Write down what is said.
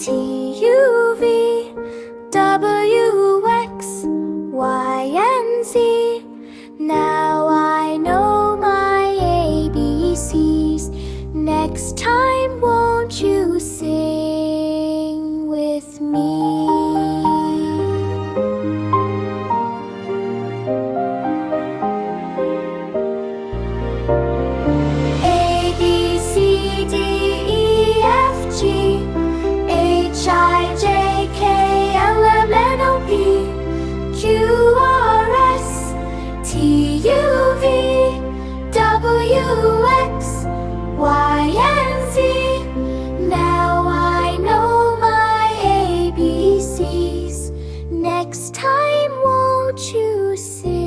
T, U, V, W, X, Y, and Z. Now I know my ABCs. Next time, won't you sing with me? A, B, C, D, E, F, G, H, I, J, K, L, M, N, O, P, Q, R, S, T, U, V, W, X, Y, and Z. Now I know my ABCs. Next time, won't you sing?